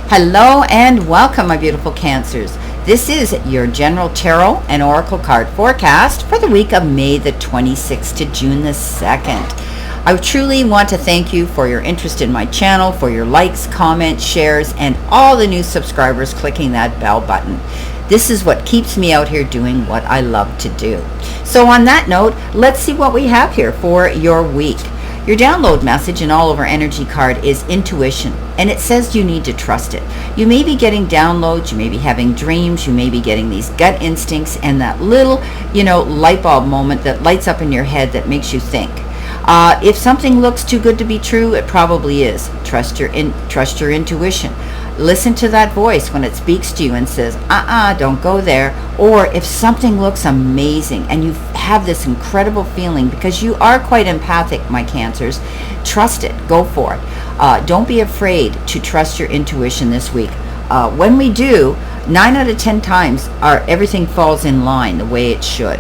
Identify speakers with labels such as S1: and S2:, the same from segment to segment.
S1: Hello and welcome, my beautiful Cancers. This is your general tarot and oracle card forecast for the week of May the 26th to June the 2nd. I truly want to thank you for your interest in my channel, for your likes, comments, shares, and all the new subscribers clicking that bell button. This is what keeps me out here doing what I love to do. So on that note, let's see what we have here for your week. Your download message in all over energy card is intuition, and it says you need to trust it. You may be getting downloads, you may be having dreams, you may be getting these gut instincts and that little, light bulb moment that lights up in your head that makes you think. If something looks too good to be true, it probably is. Trust your intuition. Listen to that voice when it speaks to you and says, don't go there. Or if something looks amazing and you have this incredible feeling, because you are quite empathic, my Cancers, trust it. Go for it. Don't be afraid to trust your intuition this week. When we do, 9 out of 10 times everything falls in line the way it should.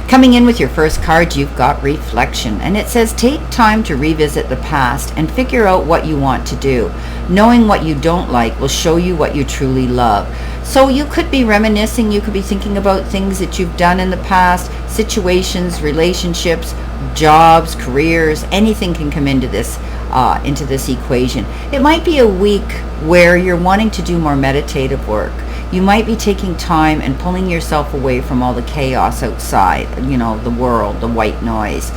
S1: Coming in with your first card, you've got reflection, and it says take time to revisit the past and figure out what you want to do. Knowing what you don't like will show you what you truly love. So you could be reminiscing, you could be thinking about things that you've done in the past, situations, relationships, jobs, careers, anything can come into this equation. It might be a week where you're wanting to do more meditative work. You might be taking time and pulling yourself away from all the chaos outside, the world, the white noise.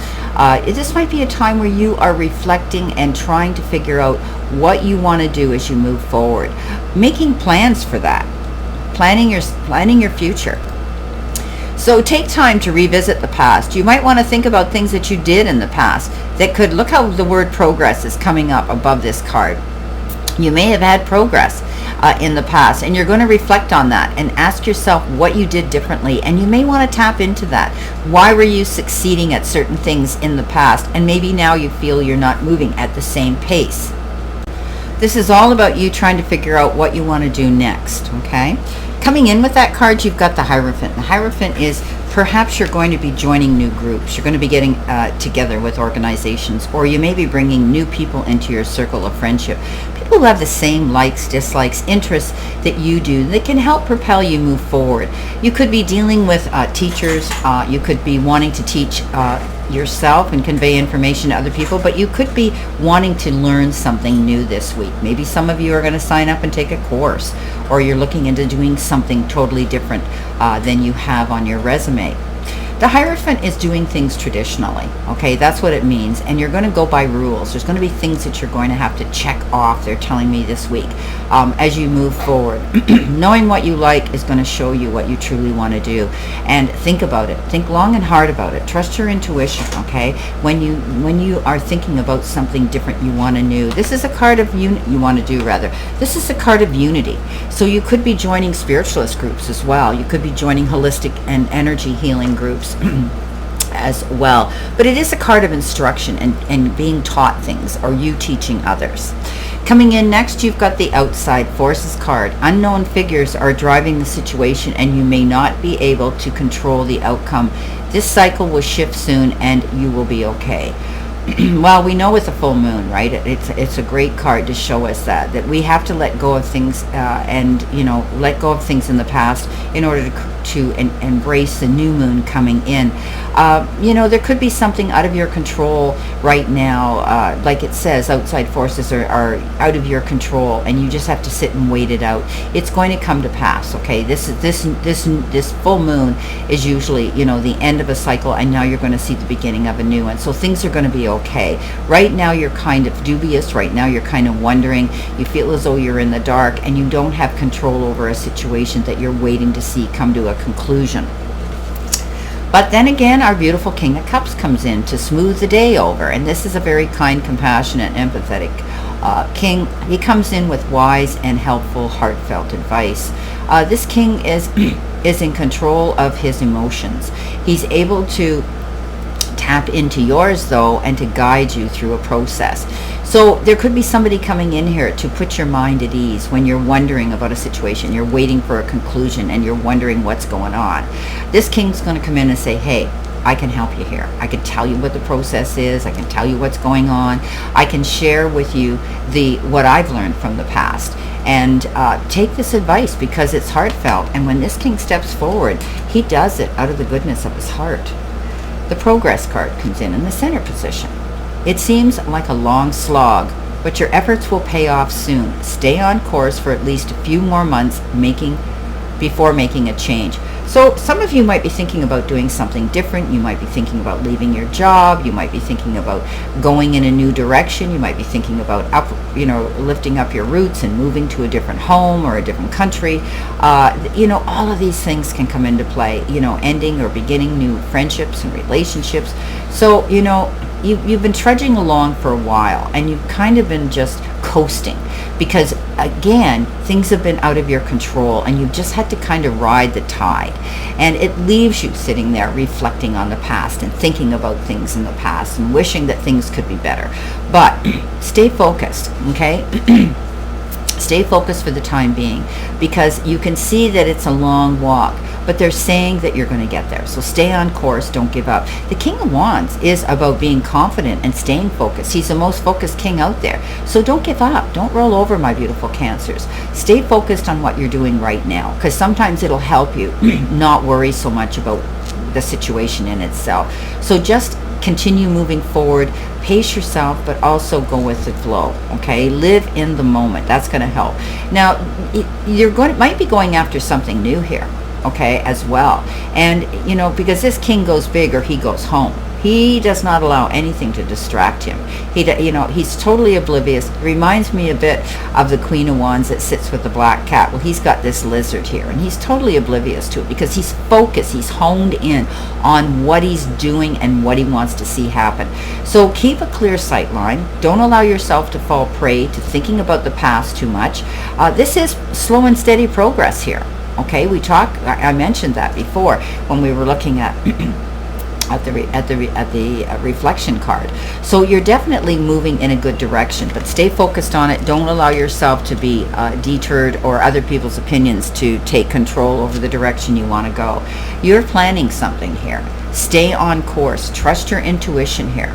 S1: This might be a time where you are reflecting and trying to figure out what you want to do as you move forward. Making plans for that. Planning your future. So take time to revisit the past. You might want to think about things that you did in the past that could, look how the word progress is coming up above this card. You may have had progress in the past, and you're going to reflect on that and ask yourself what you did differently, and you may want to tap into that. Why were you succeeding at certain things in the past, and maybe now you feel you're not moving at the same pace. This is all about you trying to figure out what you want to do next, okay? Coming in with that card, you've got the Hierophant. The Hierophant is perhaps you're going to be joining new groups. You're going to be getting together with organizations, or you may be bringing new people into your circle of friendship. People who have the same likes, dislikes, interests that you do that can help propel you move forward. You could be dealing with teachers. You could be wanting to teach yourself and convey information to other people, but you could be wanting to learn something new this week. Maybe some of you are going to sign up and take a course, or you're looking into doing something totally different than you have on your resume. The Hierophant is doing things traditionally, okay? That's what it means, and you're going to go by rules. There's going to be things that you're going to have to check off, they're telling me this week, as you move forward. Knowing what you like is going to show you what you truly want to do, and think about it. Think long and hard about it. Trust your intuition, okay? When you are thinking about something different you want to do. This is a card of This is a card of unity. So you could be joining spiritualist groups as well. You could be joining holistic and energy healing groups as well. But it is a card of instruction and being taught things, or you teaching others. Coming in next, you've got the Outside Forces card. Unknown figures are driving the situation, and you may not be able to control the outcome. This cycle will shift soon, and you will be okay. Well, we know with the full moon, right? It's a great card to show us that we have to let go of things and let go of things in the past in order to embrace the new moon coming in. There could be something out of your control right now. Like it says, outside forces are out of your control, and you just have to sit and wait it out. It's going to come to pass, okay? This full moon is usually, the end of a cycle, and now you're going to see the beginning of a new one. So things are going to be okay. Right now you're kind of dubious. Right now you're kind of wondering. You feel as though you're in the dark, and you don't have control over a situation that you're waiting to see come to a conclusion. But then again, our beautiful King of Cups comes in to smooth the day over, and this is a very kind, compassionate, empathetic king. He comes in with wise and helpful, heartfelt advice. This king is in control of his emotions. He's able to tap into yours, though, and to guide you through a process. So there could be somebody coming in here to put your mind at ease when you're wondering about a situation, you're waiting for a conclusion, and you're wondering what's going on. This king's going to come in and say, hey, I can help you here. I can tell you what the process is. I can tell you what's going on. I can share with you what I've learned from the past. And take this advice because it's heartfelt. And when this king steps forward, he does it out of the goodness of his heart. The progress card comes in the center position. It seems like a long slog, but your efforts will pay off soon. Stay on course for at least a few more months before making a change. So some of you might be thinking about doing something different. You might be thinking about leaving your job. You might be thinking about going in a new direction. You might be thinking about lifting up your roots and moving to a different home or a different country. All of these things can come into play, ending or beginning new friendships and relationships. So, you've been trudging along for a while and you've kind of been just coasting because, again, things have been out of your control and you've just had to kind of ride the tide. And it leaves you sitting there reflecting on the past and thinking about things in the past and wishing that things could be better. But stay focused, okay? Stay focused for the time being because you can see that it's a long walk, but they're saying that you're going to get there. So stay on course. Don't give up. The King of Wands is about being confident and staying focused. He's the most focused king out there. So don't give up. Don't roll over, my beautiful Cancers. Stay focused on what you're doing right now because sometimes it'll help you not worry so much about the situation in itself. So just continue moving forward. Pace yourself, but also go with the flow, okay? Live in the moment. That's going to help. Now, might be going after something new here, okay, as well. And, because this king goes big or he goes home. He does not allow anything to distract him. He's totally oblivious. Reminds me a bit of the Queen of Wands that sits with the black cat. Well, he's got this lizard here, and he's totally oblivious to it because he's focused. He's honed in on what he's doing and what he wants to see happen. So keep a clear sight line. Don't allow yourself to fall prey to thinking about the past too much. This is slow and steady progress here. Okay, I mentioned that before when we were looking at the reflection card. So you're definitely moving in a good direction, but stay focused on it. Don't allow yourself to be deterred or other people's opinions to take control over the direction you want to go. You're planning something here. Stay on course. Trust your intuition here.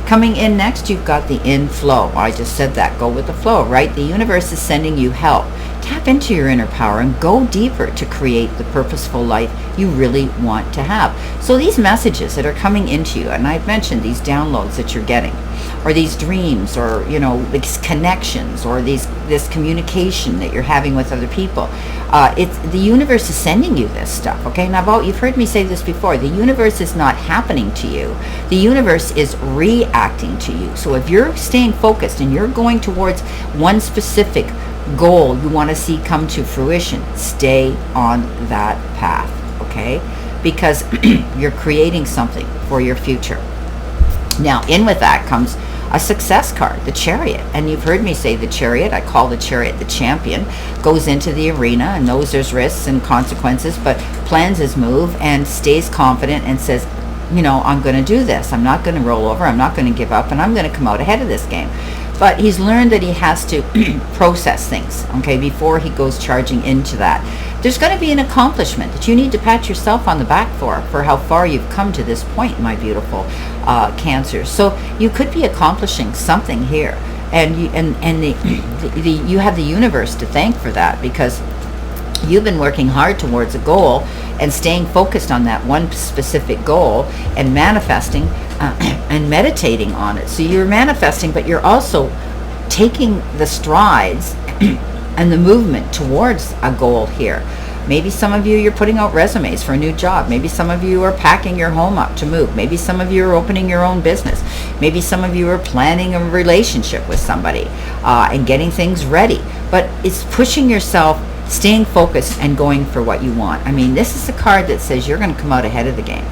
S1: Coming in next, you've got the inflow. I just said that. Go with the flow, right? The universe is sending you help. Tap into your inner power and go deeper to create the purposeful life you really want to have. So these messages that are coming into you, and I've mentioned these downloads that you're getting, or these dreams, or these connections, or this communication that you're having with other people. It's the universe is sending you this stuff. Okay, now you've heard me say this before. The universe is not happening to you. The universe is reacting to you. So if you're staying focused and you're going towards one specific goal you want to see come to fruition, stay on that path, okay? Because you're creating something for your future. Now, in with that comes a success card, the Chariot. And you've heard me say the Chariot. I call the Chariot the champion. Goes into the arena and knows there's risks and consequences, but plans his move and stays confident and says, I'm going to do this. I'm not going to roll over. I'm not going to give up, and I'm going to come out ahead of this game. But he's learned that he has to process things, okay, before he goes charging into that. There's going to be an accomplishment that you need to pat yourself on the back for how far you've come to this point, my beautiful Cancers. So you could be accomplishing something here, and you have the universe to thank for that because you've been working hard towards a goal and staying focused on that one specific goal and manifesting and meditating on it. So you're manifesting, but you're also taking the strides and the movement towards a goal here. Maybe some of you, you're putting out resumes for a new job. Maybe some of you are packing your home up to move. Maybe some of you are opening your own business. Maybe some of you are planning a relationship with somebody and getting things ready. But it's pushing yourself, staying focused, and going for what you want. I mean, this is a card that says you're going to come out ahead of the game.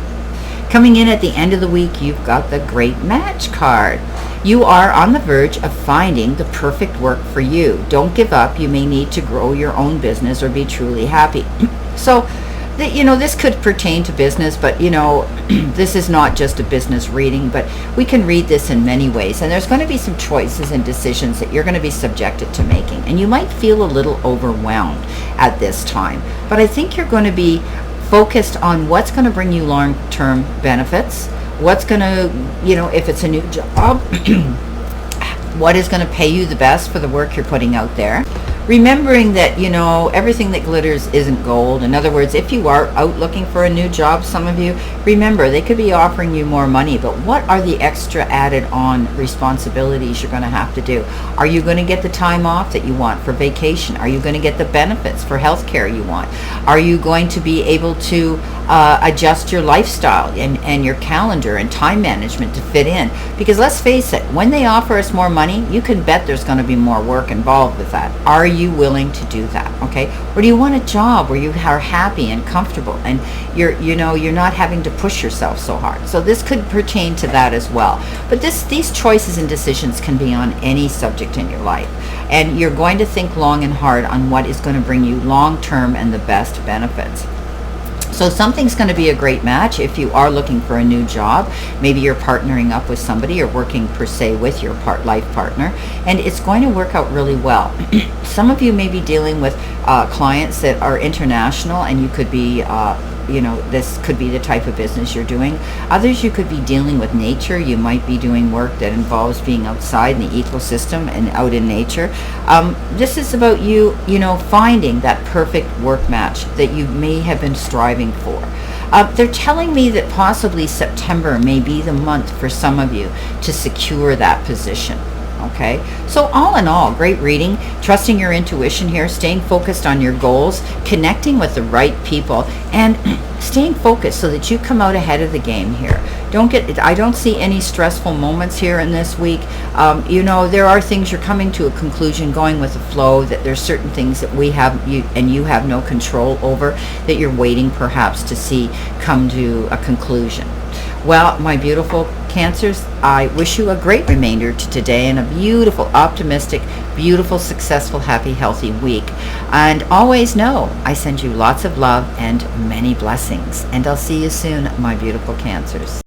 S1: Coming in at the end of the week, you've got the Great Match card. You are on the verge of finding the perfect work for you. Don't give up. You may need to grow your own business or be truly happy. So, this could pertain to business, but, this is not just a business reading, but we can read this in many ways. And there's going to be some choices and decisions that you're going to be subjected to making. And you might feel a little overwhelmed at this time. But I think you're going to be focused on what's going to bring you long-term benefits, what's going to, if it's a new job, what is going to pay you the best for the work you're putting out there. Remembering that, everything that glitters isn't gold. In other words, if you are out looking for a new job, some of you, remember, they could be offering you more money, but what are the extra added on responsibilities you're going to have to do? Are you going to get the time off that you want for vacation? Are you going to get the benefits for health care you want? Are you going to be able to adjust your lifestyle and your calendar and time management to fit in? Because let's face it, when they offer us more money, you can bet there's going to be more work involved with that. Are you willing to do that? Okay, or do you want a job where you are happy and comfortable and you're not having to push yourself so hard? So this could pertain to that as well. But these choices and decisions can be on any subject in your life, and you're going to think long and hard on what is going to bring you long term and the best benefits. So something's going to be a great match if you are looking for a new job. Maybe you're partnering up with somebody or working per se with your life partner, and it's going to work out really well. Some of you may be dealing with clients that are international, and you could be this could be the type of business you're doing. Others, you could be dealing with nature. You might be doing work that involves being outside in the ecosystem and out in nature. This is about you, finding that perfect work match that you may have been striving for. They're telling me that possibly September may be the month for some of you to secure that position. Okay, so all in all, great reading, trusting your intuition here, staying focused on your goals, connecting with the right people, and staying focused so that you come out ahead of the game here. I don't see any stressful moments here in this week. There are things you're coming to a conclusion, going with the flow, that there's certain things that you have no control over, that you're waiting perhaps to see come to a conclusion. Well, my beautiful Cancers, I wish you a great remainder to today and a beautiful, optimistic, beautiful, successful, happy, healthy week. And always know I send you lots of love and many blessings. And I'll see you soon, my beautiful Cancers.